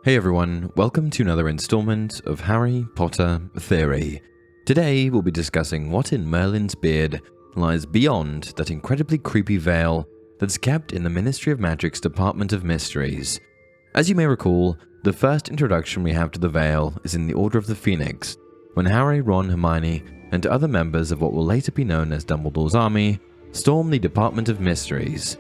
Hey everyone, welcome to another installment of Harry Potter Theory. Today we'll be discussing what in Merlin's beard lies beyond that incredibly creepy veil that's kept in the Ministry of Magic's Department of Mysteries. As you may recall, the first introduction we have to the veil is in the Order of the Phoenix, when Harry, Ron, Hermione, and other members of what will later be known as Dumbledore's army storm the Department of Mysteries.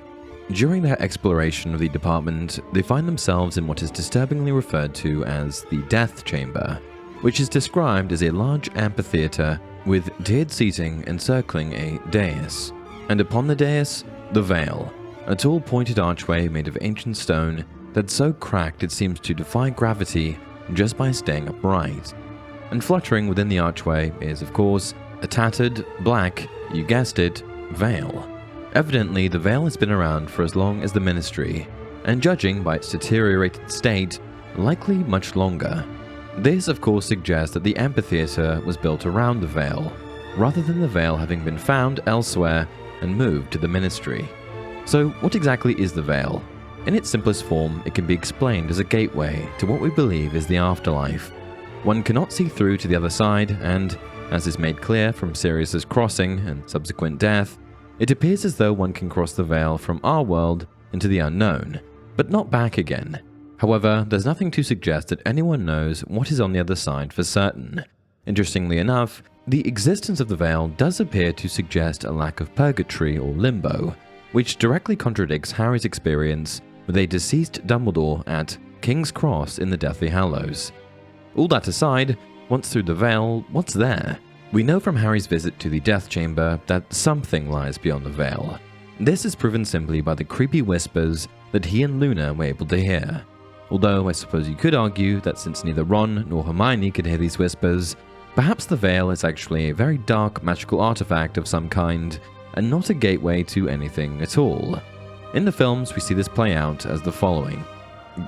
During their exploration of the department, they find themselves in what is disturbingly referred to as the Death Chamber, which is described as a large amphitheatre with tiered seating encircling a dais. And upon the dais, the veil, a tall pointed archway made of ancient stone that's so cracked it seems to defy gravity just by staying upright. And fluttering within the archway is, of course, a tattered, black, you guessed it, veil. Evidently, the veil has been around for as long as the Ministry, and judging by its deteriorated state, likely much longer. This, of course, suggests that the amphitheatre was built around the veil, rather than the veil having been found elsewhere and moved to the Ministry. So, what exactly is the veil? In its simplest form, it can be explained as a gateway to what we believe is the afterlife. One cannot see through to the other side, and, as is made clear from Sirius's crossing and subsequent death, it appears as though one can cross the veil from our world into the unknown, but not back again. However, there's nothing to suggest that anyone knows what is on the other side for certain. Interestingly enough, the existence of the veil does appear to suggest a lack of purgatory or limbo, which directly contradicts Harry's experience with a deceased Dumbledore at King's Cross in the Deathly Hallows. All that aside, once through the veil, what's there? We know from Harry's visit to the Death Chamber that something lies beyond the veil. This is proven simply by the creepy whispers that he and Luna were able to hear. Although I suppose you could argue that since neither Ron nor Hermione could hear these whispers, perhaps the veil is actually a very dark magical artifact of some kind, and not a gateway to anything at all. In the films, we see this play out as the following.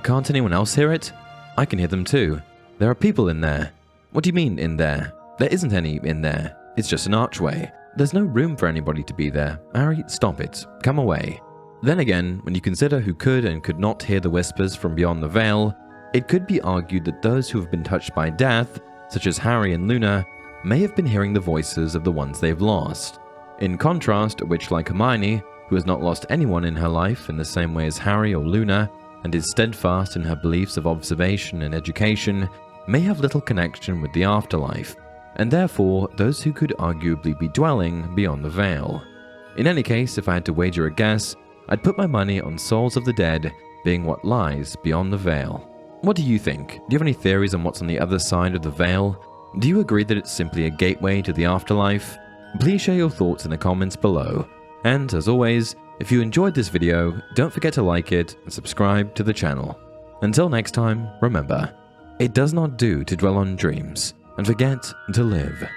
Can't anyone else hear it? I can hear them too. There are people in there. What do you mean, in there? There isn't any in there. It's just an archway. There's no room for anybody to be there. Harry, stop it. Come away. Then again, when you consider who could and could not hear the whispers from beyond the veil, it could be argued that those who have been touched by death, such as Harry and Luna, may have been hearing the voices of the ones they've lost. In contrast, a witch like Hermione, who has not lost anyone in her life in the same way as Harry or Luna, and is steadfast in her beliefs of observation and education, may have little connection with the afterlife, and therefore those who could arguably be dwelling beyond the veil. In any case, if I had to wager a guess, I'd put my money on souls of the dead being what lies beyond the veil. What do you think? Do you have any theories on what's on the other side of the veil? Do you agree that it's simply a gateway to the afterlife? Please share your thoughts in the comments below. And as always, if you enjoyed this video, don't forget to like it and subscribe to the channel. Until next time, remember, it does not do to dwell on dreams and forget to live.